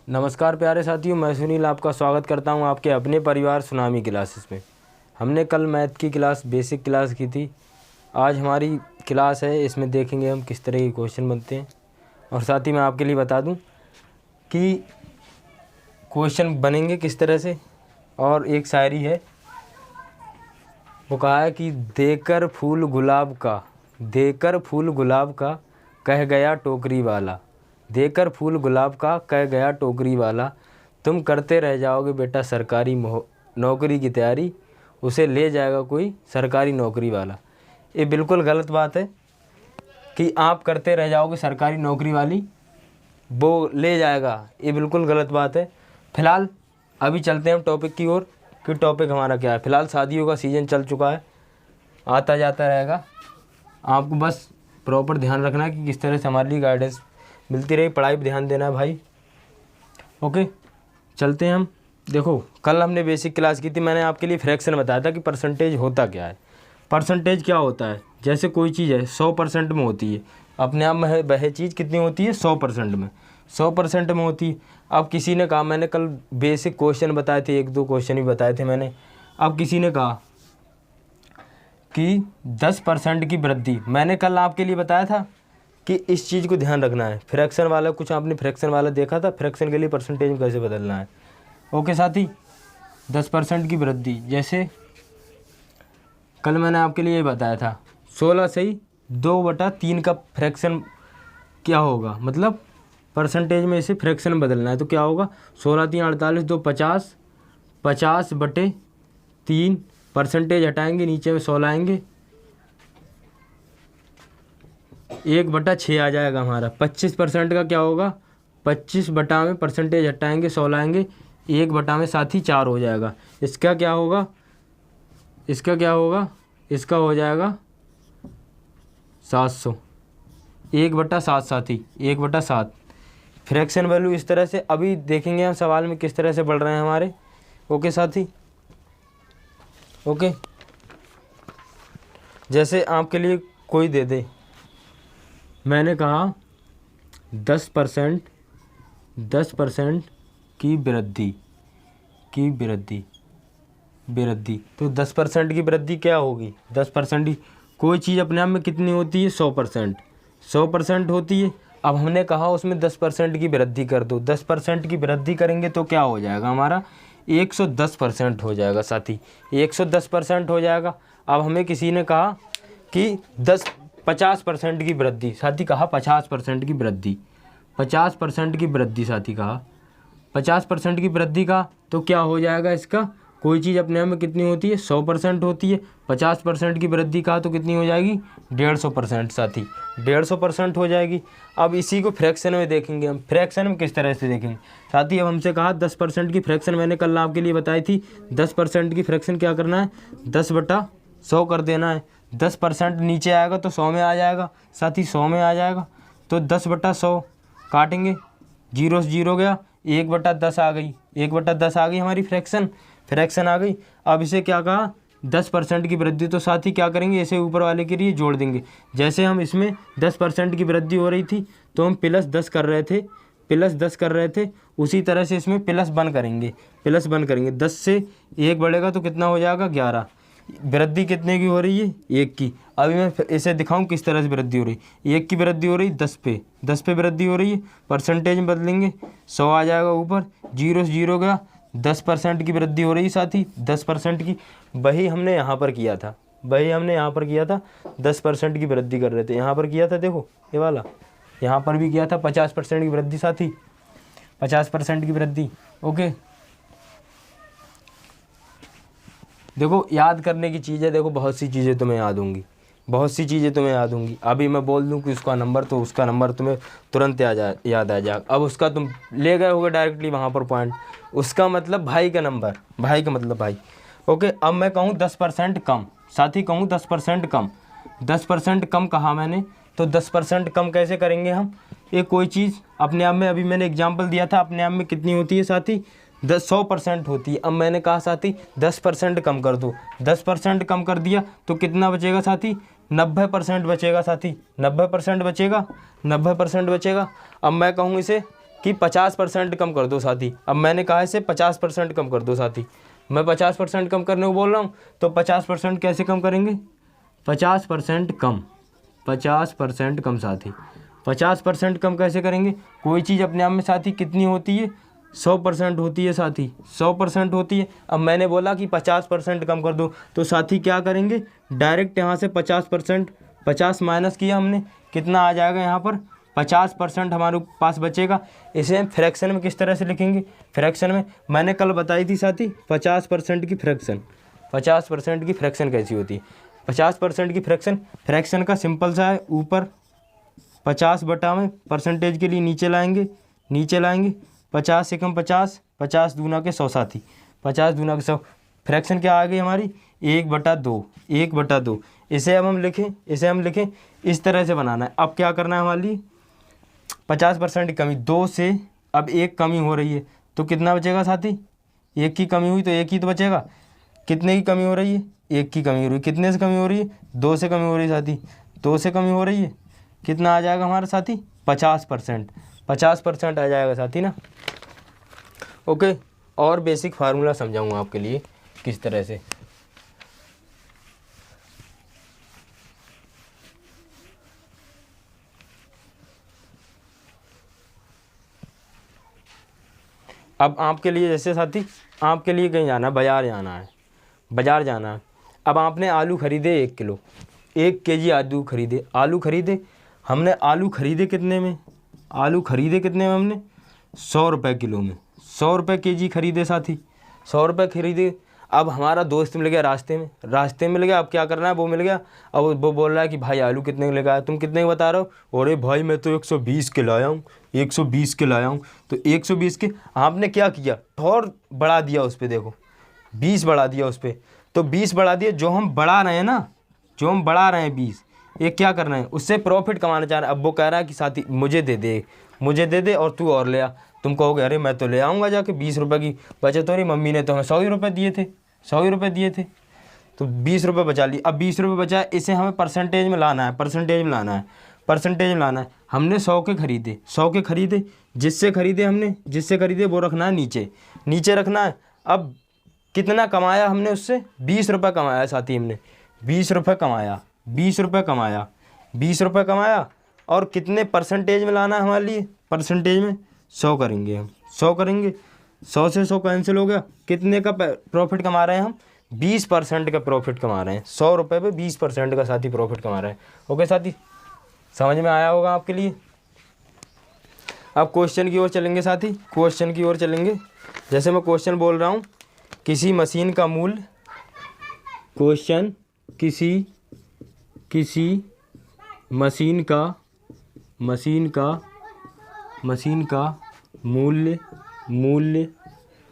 नमस्कार प्यारे साथियों, मैं सुनील आपका स्वागत करता हूं आपके अपने परिवार सुनामी क्लासेस में। हमने कल मैथ की क्लास बेसिक क्लास की थी। आज हमारी क्लास है, इसमें देखेंगे हम किस तरह के क्वेश्चन बनते हैं। और साथ ही मैं आपके लिए बता दूं कि क्वेश्चन बनेंगे किस तरह से। और एक शायरी है, वो कहा है कि देकर फूल गुलाब का कह गया टोकरी वाला, देकर फूल गुलाब का कह गया टोकरी वाला, तुम करते रह जाओगे बेटा सरकारी नौकरी की तैयारी, उसे ले जाएगा कोई सरकारी नौकरी वाला। ये बिल्कुल गलत बात है कि आप करते रह जाओगे सरकारी नौकरी वाली, वो ले जाएगा, ये बिल्कुल गलत बात है। फ़िलहाल अभी चलते हैं हम टॉपिक की ओर कि टॉपिक हमारा क्या है। फ़िलहाल शादियों का सीज़न चल चुका है, आता जाता रहेगा। आपको बस प्रॉपर ध्यान रखना है कि किस तरह से हमारे लिए गाइडेंस मिलती रही, पढ़ाई पर ध्यान देना है भाई। ओके, चलते हैं हम। देखो, कल हमने बेसिक क्लास की थी, मैंने आपके लिए फ्रैक्शन बताया था कि परसेंटेज होता क्या है। परसेंटेज क्या होता है, जैसे कोई चीज़ है 100% में होती है, अपने आप में वह चीज़ कितनी होती है 100% में, 100% में होती है। अब किसी ने कहा, मैंने कल बेसिक क्वेश्चन बताए थे, 1-2 क्वेश्चन ही बताए थे मैंने। अब किसी ने कहा कि 10% की वृद्धि, मैंने कल आपके लिए बताया था कि इस चीज़ को ध्यान रखना है। फ्रैक्शन वाला कुछ आपने फ्रैक्शन वाला देखा था, फ्रैक्शन के लिए परसेंटेज में कैसे बदलना है। ओके साथी, 10% की वृद्धि, जैसे कल मैंने आपके लिए ये बताया था 16 से ही 2/3 का फ्रैक्शन क्या होगा, मतलब परसेंटेज में इसे फ्रैक्शन बदलना है। तो क्या होगा, 16×3 48, 2 50, 50/3, परसेंटेज हटाएंगे, नीचे में 16 आएंगे, 1/6 आ जाएगा हमारा। 25% का क्या होगा, 25 में परसेंटेज हटाएंगे 16 आएंगे, 1 में साथ ही 4 हो जाएगा। इसका क्या होगा, इसका हो जाएगा 700, 1/7 साथी, 1/7 फ्रैक्शन वैल्यू। इस तरह से अभी देखेंगे हम सवाल में किस तरह से बढ़ रहे हैं हमारे। ओके साथी, ओके, जैसे आपके लिए कोई दे दे, मैंने कहा 10% की वृद्धि, तो 10% की वृद्धि क्या होगी, 10% की कोई चीज़ अपने आप में कितनी होती है 100% होती है। अब हमने कहा उसमें 10% की वृद्धि कर दो, 10% की वृद्धि करेंगे तो क्या हो जाएगा हमारा 110% हो जाएगा साथी, 110% हो जाएगा। अब हमें किसी ने कहा कि 50% की वृद्धि, साथी कहा 50% की वृद्धि, 50% की वृद्धि साथी कहा 50% की वृद्धि का, तो क्या हो जाएगा इसका, कोई चीज़ अपने आप में कितनी होती है 100% होती है, 50% की वृद्धि का तो कितनी हो जाएगी 150% साथी, 150% हो जाएगी। अब इसी को फ्रैक्शन में देखेंगे हम, फ्रैक्शन में किस तरह से देखेंगे साथी। अब हमसे कहा 10% की फ्रैक्शन, मैंने कल आपके लिए बताई थी 10% की फ्रैक्शन क्या करना है, 10/100 कर देना है। 10% नीचे आएगा तो 100 में आ जाएगा साथी, 100 में आ जाएगा, तो 10/100 काटेंगे, 0 से 0 गया, 1/10 आ गई, 1/10 आ गई हमारी फ्रैक्शन आ गई। अब इसे क्या कहा 10% की वृद्धि, तो साथ ही क्या करेंगे, इसे ऊपर वाले के लिए जोड़ देंगे। जैसे हम इसमें 10% की वृद्धि हो रही थी तो हम +10 कर रहे थे, उसी तरह से इसमें +1 करेंगे, 10 से 1 बढ़ेगा तो कितना हो जाएगा 11। वृद्धि कितने की हो रही है 1 की। अभी मैं इसे दिखाऊं किस तरह से वृद्धि हो रही है। 1 की वृद्धि हो रही है 10 पे वृद्धि हो रही है, परसेंटेज में बदलेंगे 100 आ जाएगा ऊपर, 0 से 0 गया, 10% की वृद्धि हो रही साथी, 10% की। वही हमने यहाँ पर किया था, 10% की वृद्धि कर रहे थे, यहाँ पर किया था, देखो ये वाला, यहाँ पर भी किया था 50% की वृद्धि साथी, 50% की वृद्धि। ओके, देखो याद करने की चीज़ है, देखो बहुत सी चीज़ें तुम्हें याद होंगी, अभी मैं बोल दूं कि उसका नंबर, तो उसका नंबर तुम्हें तुरंत याद आ जाएगा। अब उसका तुम ले गए होगे डायरेक्टली वहाँ पर पॉइंट, उसका मतलब भाई का नंबर, भाई का मतलब भाई। ओके, अब मैं कहूँ 10% कम साथी, कहूँ 10% कम, 10% कम कहा मैंने, तो 10% कम कैसे करेंगे हम। एक कोई चीज़ अपने आप में, अभी मैंने एग्जाम्पल दिया था, अपने आप में कितनी होती है साथी 100% होती है। अब मैंने कहा साथी 10% कम कर दो, 10% कम कर दिया तो कितना बचेगा साथी 90% बचेगा साथी, 90% बचेगा। अब मैं कहूँ इसे कि 50% कम कर दो साथी। अब मैंने कहा इसे 50% कम कर दो साथी, मैं 50% कम करने को बोल रहा हूँ, तो 50% कैसे कम करेंगे, 50% कम, 50% कम साथी। 50% कम कैसे करेंगे, कोई चीज़ अपने आप में साथी कितनी होती है, 100% होती है साथी, 100% होती है। अब मैंने बोला कि 50% कम कर दो, तो साथी क्या करेंगे, डायरेक्ट यहाँ से 50%, 50 माइनस किया हमने, कितना आ जाएगा यहाँ पर 50% हमारे पास बचेगा। इसे हम फ्रैक्शन में किस तरह से लिखेंगे, फ्रैक्शन में मैंने कल बताई थी साथी 50% की फ्रैक्शन, 50% की फ्रैक्शन कैसी होती है। 50% की फ्रैक्शन का सिंपल सा है, ऊपर 50 बटा में परसेंटेज के लिए नीचे लाएंगे, 50 से कम 50, 50 दूना के 100 साथी, 50 दूना के 100, फ्रैक्शन क्या आ गई हमारी 1/2, 1/2। इसे अब हम लिखें इस तरह से बनाना है। अब क्या करना है हमारे लिए, 50% की कमी, 2 से अब 1 कमी हो रही है, तो कितना बचेगा साथी, 1 की कमी हुई तो 1 ही तो बचेगा। कितने की कमी हो रही है, 1 की कमी हो रही है। कितने से कमी हो रही है, 2 से कमी हो रही है साथी, 2 से कमी हो रही है। कितना आ जाएगा हमारा साथी, 50%, 50% आ जाएगा साथी ना। ओके, और बेसिक फार्मूला समझाऊंगा आपके लिए किस तरह से। अब आपके लिए जैसे साथी, आपके लिए कहीं जाना है, बाज़ार जाना है। अब आपने आलू खरीदे 1 किलो, 1 केजी आलू खरीदे हमने। आलू खरीदे कितने में, हमने 100 रुपये किलो में, 100 रुपये केजी खरीदे साथी, 100 रुपये खरीदे। अब हमारा दोस्त मिल गया रास्ते में मिल गया। अब क्या करना है, वो मिल गया, अब वो बोल रहा है कि भाई आलू कितने का लेकर आया, तुम कितने का बता रहे हो, अरे भाई मैं तो 120 के लाया हूँ, 120 के लाया हूँ। तो 120 के आपने क्या किया, और बढ़ा दिया उस पर, देखो 20 बढ़ा दिया उस पर, तो 20 बढ़ा दिया। जो हम बढ़ा रहे हैं ना, 20, ये क्या करना है, उससे प्रॉफिट कमाना चाह रहा है। अब वो कह रहा है कि साथी मुझे दे दे और तू और ले आ। तुम कहोगे अरे मैं तो ले आऊँगा जाके, 20 रुपये की बचत हो रही, मम्मी ने तो हमें 100 ही रुपये दिए थे, 100 ही रुपये दिए थे, तो 20 रुपये बचा लिए। अब 20 रुपये बचा है, इसे हमें परसेंटेज में लाना है, परसेंटेज में लाना है। हमने 100 के खरीदे, जिससे खरीदे वो रखना है नीचे रखना है। अब कितना कमाया हमने उससे, 20 रुपये कमाया साथी हमने, 20 रुपये कमाया। और कितने परसेंटेज में लाना है हमारे लिए, परसेंटेज में 100 करेंगे हम, 100 से 100 कैंसिल हो गया। कितने का प्रॉफिट कमा रहे हैं हम, 20% का प्रॉफिट कमा रहे हैं, 100 रुपये पे 20% का साथी प्रॉफिट कमा रहे हैं। ओके साथी, समझ में आया होगा आपके लिए। अब क्वेश्चन की ओर चलेंगे साथी, क्वेश्चन की ओर चलेंगे। जैसे मैं क्वेश्चन बोल रहा हूँ, किसी मशीन का मूल्य, क्वेश्चन किसी मशीन का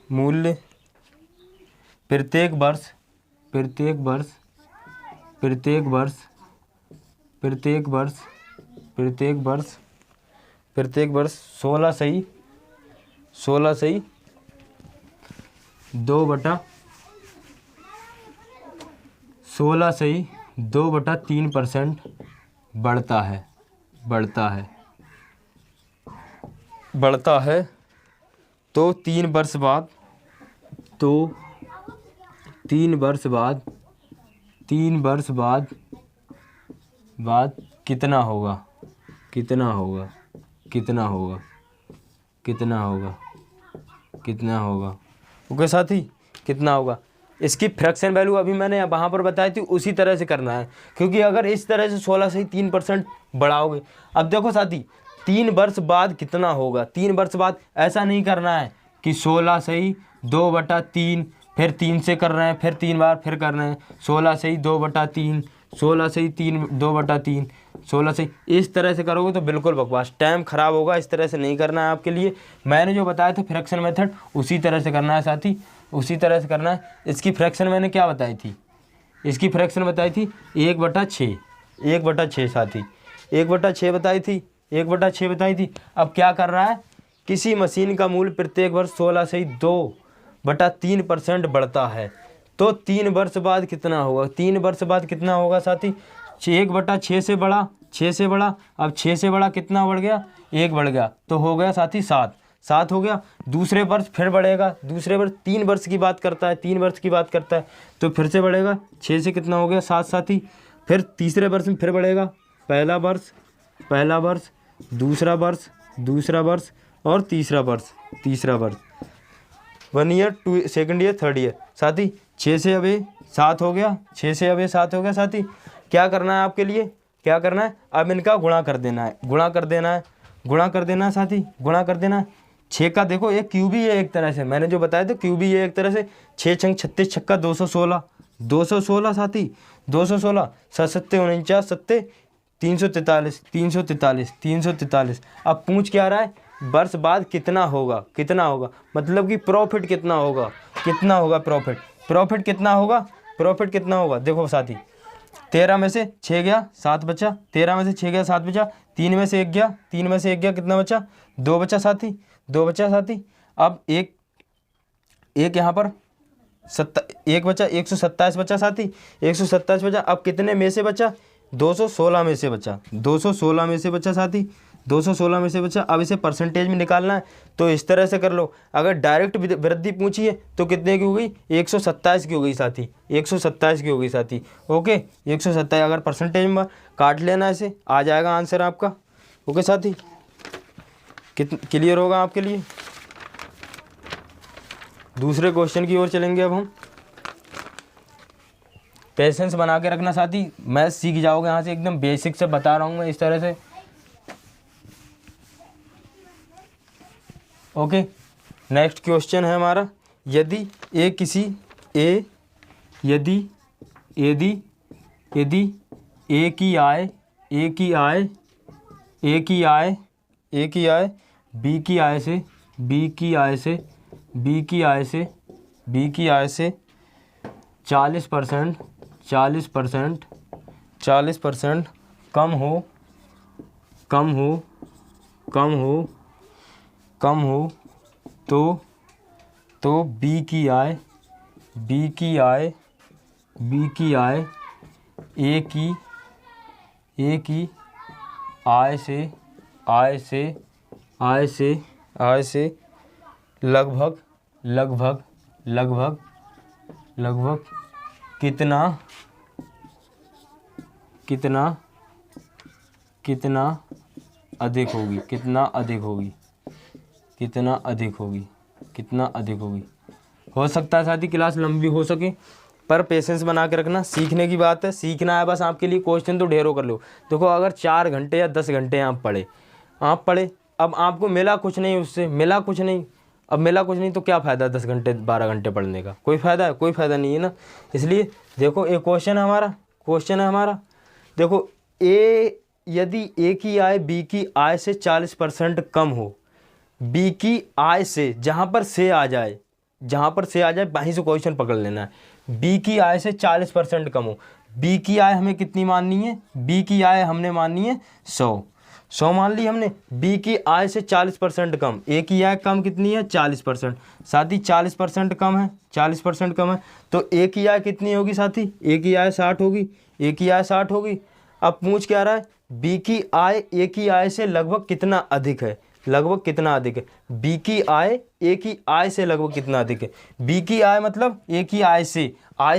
मूल्य प्रत्येक वर्ष 16 सही 2/3% बढ़ता है, तो 3 वर्ष बाद कितना होगा। ओके साथी, कितना होगा। इसकी फ्रैक्शन वैल्यू अभी मैंने वहाँ पर बताई थी, उसी तरह से करना है, क्योंकि अगर इस तरह से 16 से 3% बढ़ाओगे। अब देखो साथी, 3 वर्ष बाद कितना होगा, 3 वर्ष बाद ऐसा नहीं करना है कि 16 सही 2/3, फिर 3 से कर रहे हैं, फिर 3 बार फिर कर रहे हैं, 16 सही 2/3, 16 सही 2/3, 16 सही। इस तरह से करोगे तो बिल्कुल बकवास, टाइम ख़राब होगा। इस तरह से नहीं करना है आपके लिए। मैंने जो बताया था फ्रैक्शन मेथड, उसी तरह से करना है साथी, उसी तरह से करना है। इसकी फ्रैक्शन मैंने क्या बताई थी, इसकी फ्रैक्शन बताई थी 1/6 साथी, 1/6 बताई थी, 1/6 बताई थी। अब क्या कर रहा है, किसी मशीन का मूल्य प्रत्येक वर्ष 16 से 2/3% बढ़ता है, तो 3 वर्ष बाद कितना होगा, 3 वर्ष बाद कितना होगा साथी, 1/6 से बढ़ा, 6 से बढ़ा। अब 6 से बढ़ा कितना बढ़ गया, 1 बढ़ गया, तो हो गया साथी 7। 7 हो गया। दूसरे वर्ष फिर बढ़ेगा, दूसरे वर्ष 3 वर्ष की बात करता है, 3 वर्ष की बात करता है तो फिर से बढ़ेगा 6 से कितना हो गया 7 साथी। फिर तीसरे वर्ष में फिर बढ़ेगा, पहला वर्ष, दूसरा वर्ष और तीसरा वर्ष 1 year, 2 second year, third year साथी। 6 से अब ये 7 हो गया, 6 से अब ये 7 हो गया साथी। क्या करना है आपके लिए, क्या करना है, अब इनका गुणा कर देना है, गुणा कर देना है साथी, गुणा कर देना है। 6 का देखो एक क्यूब ही है एक तरह से, मैंने जो बताया था क्यूब ही है एक तरह से। 6 छंग 36 छक्का 216 साथी, 216 7 सत्ते 49 सत्ते 343। अब पूछ क्या रहा है, वर्ष बाद कितना होगा, मतलब कि प्रॉफिट कितना होगा, प्रॉफिट कितना होगा। देखो साथी 13 में से 6 गया 7 बचा, 13 में से 6 गया 7 बचा, 3 में से 1 गया, कितना बचा 2 बचा साथी, अब एक यहाँ पर 1 बचा, 127 बचा साथी, 127 बचा। अब कितने में से बचा, 216 में से बचा, 216 में से बचा साथी, 216 में से बचा। अब इसे परसेंटेज में निकालना है तो इस तरह से कर लो। अगर डायरेक्ट वृद्धि पूछी है तो कितने की हो गई, 127 की हो गई साथी, 127 की हो गई साथी। ओके 127, अगर परसेंटेज में काट लेना इसे आ जाएगा आंसर आपका। ओके साथी, क्लियर होगा आपके लिए। दूसरे क्वेश्चन की ओर चलेंगे अब हम। पेशेंस बना के रखना साथी, मैथ सीख जाओगे यहाँ से, एकदम बेसिक से बता रहा हूँ मैं इस तरह से। ओके नेक्स्ट क्वेश्चन है हमारा, यदि ए की आय बी की आय से 40% कम हो तो बी की आय ए की आय से लगभग कितना अधिक होगी। हो सकता है साथी क्लास लंबी हो सके, पर पेशेंस बना के रखना, सीखने की बात है, सीखना है बस आपके लिए। क्वेश्चन तो ढेरों कर लो। देखो अगर 4 घंटे या 10 घंटे आप पढ़े, अब आपको मिला कुछ नहीं उससे, अब मिला कुछ नहीं तो क्या फ़ायदा 10 घंटे 12 घंटे पढ़ने का, कोई फ़ायदा नहीं है ना। इसलिए देखो एक क्वेश्चन है हमारा, देखो यदि ए की आय बी की आय से 40% कम हो, बी की आय से, जहाँ पर से आ जाए वहीं से क्वेश्चन पकड़ लेना है। बी की आय से 40% कम हो, बी की आय हमें कितनी माननी है, बी की आय हमने माननी है 100 मान ली हमने। बी की आय से 40% कम, ए की आय कम कितनी है 40%, साथी 40% कम है, तो ए की आय कितनी होगी साथी, ए की आय 60 होगी। अब पूछ क्या रहा है, बी की आय ए की आय से लगभग कितना अधिक है, बी की आय ए की आय से लगभग कितना अधिक है। बी की आय मतलब ए की आय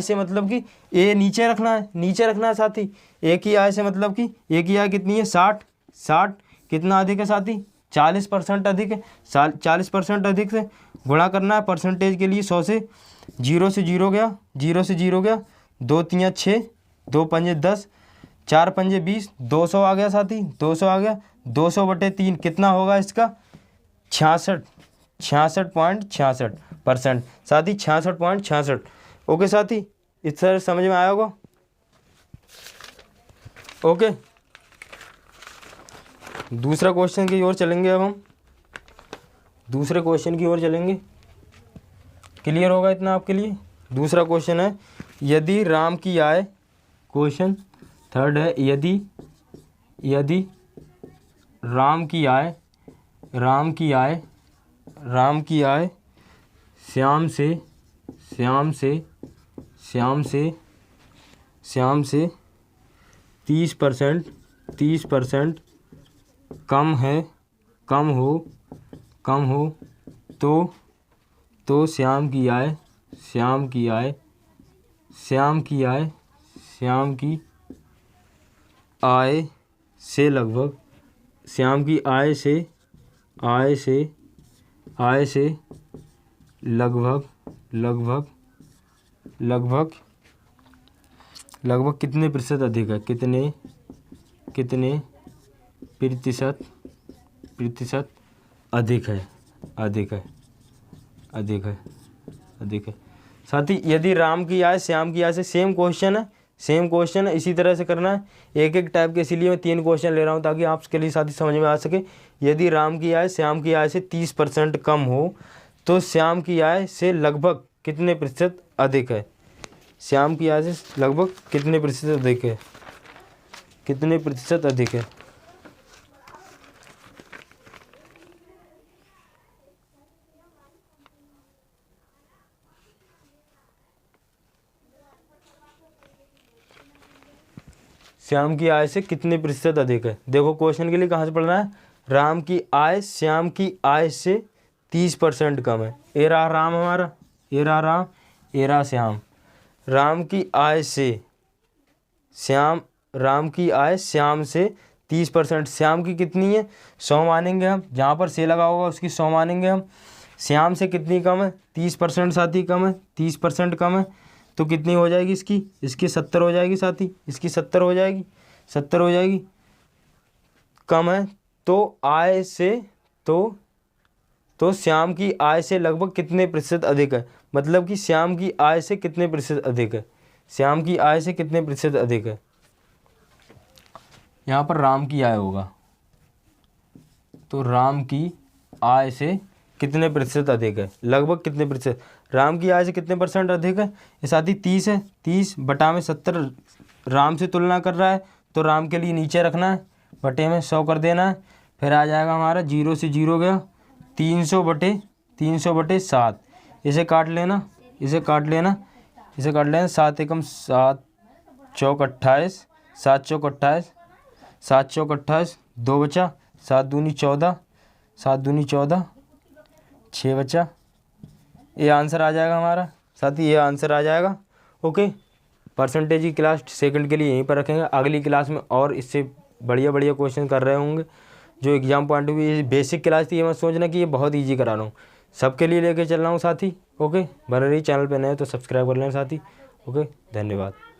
से मतलब कि ए नीचे रखना है साथी। ए की आय से मतलब कि ए की आय कितनी है 60 कितना अधिक है साथी, 40% अधिक है। 40% अधिक से गुणा करना है परसेंटेज के लिए 100 से, 0 से 0 गया, 2 3 6, 2 5 10, 4 5 20, 200 आ गया साथी, 200 आ गया। 200/3 कितना होगा इसका 66.66% साथी, 66.66। ओके साथी, इस तरह समझ में आया होगा। ओके दूसरा क्वेश्चन की ओर चलेंगे अब हम, क्लियर होगा इतना आपके लिए। दूसरा क्वेश्चन है, यदि राम की आय, क्वेश्चन थर्ड है, यदि राम की आय श्याम से 30% कम हो कम हो तो श्याम की आय श्याम की आय श्याम की आय श्याम की आय से लगभग श्याम की आय से लगभग लगभग लगभग लगभग कितने प्रतिशत अधिक है, कितने प्रतिशत अधिक है अधिक है अधिक है अधिक है। साथ ही यदि राम की आय श्याम की आय से सेम क्वेश्चन है, इसी तरह से करना है एक एक टाइप के, इसीलिए मैं 3 क्वेश्चन ले रहा हूँ ताकि आपके लिए साथ ही समझ में आ सके। यदि राम की आय श्याम की आय से 30% कम हो तो श्याम की आय से लगभग कितने प्रतिशत अधिक है, श्याम की आय से लगभग कितने प्रतिशत अधिक है, कितने प्रतिशत अधिक है। श्याम की आय से कितने प्रतिशत अधिक है। देखो क्वेश्चन के लिए कहाँ से पढ़ना है, राम की आय श्याम की आय से 30% कम है। ए रहा राम हमारा, ए रहा राम, ए रहा श्याम। राम की आय से श्याम से 30%, श्याम की कितनी है 100 मानेंगे हम, जहाँ पर से लगा होगा उसकी 100 मानेंगे हम। श्याम से कितनी कम है 30% साथी कम है, 30% कम है तो कितनी हो जाएगी इसकी 70 हो जाएगी साथी, इसकी 70 हो जाएगी, 70 हो जाएगी। कम है तो आय से तो श्याम की आय से लगभग कितने प्रतिशत अधिक है, मतलब कि श्याम की आय से कितने प्रतिशत अधिक है, श्याम की आय से कितने प्रतिशत अधिक है। यहाँ पर राम की आय होगा तो राम की आय से कितने प्रतिशत अधिक है, लगभग कितने प्रतिशत। राम की आय से कितने परसेंट अधिक है, ये साथी 30 है, 30 बटा में 70 राम से तुलना कर रहा है तो राम के लिए नीचे रखना है, बटे में 100 कर देना है, फिर आ जाएगा हमारा 0 से 0 गया 300 बटे 7। इसे काट लेना, इसे काट लेना 7 एकम 7 चौक 28, 7 चौक 28, 7 चौक 28, 2 बचा, 7 दूनी 14, 7 दूनी 14, 6 बचा। ये आंसर आ जाएगा हमारा साथी, ये आंसर आ जाएगा। ओके, परसेंटेज की क्लास सेकंड के लिए यहीं पर रखेंगे। अगली क्लास में और इससे बढ़िया क्वेश्चन कर रहे होंगे जो एग्जाम पॉइंट ऑफ व्यू। ये बेसिक क्लास थी, ये मत सोचना कि ये बहुत ईजी करा रहा हूँ, सबके लिए लेके चल रहा हूँ साथी। ओके, बने रही, चैनल पे नए तो सब्सक्राइब कर लेना साथी। ओके, धन्यवाद।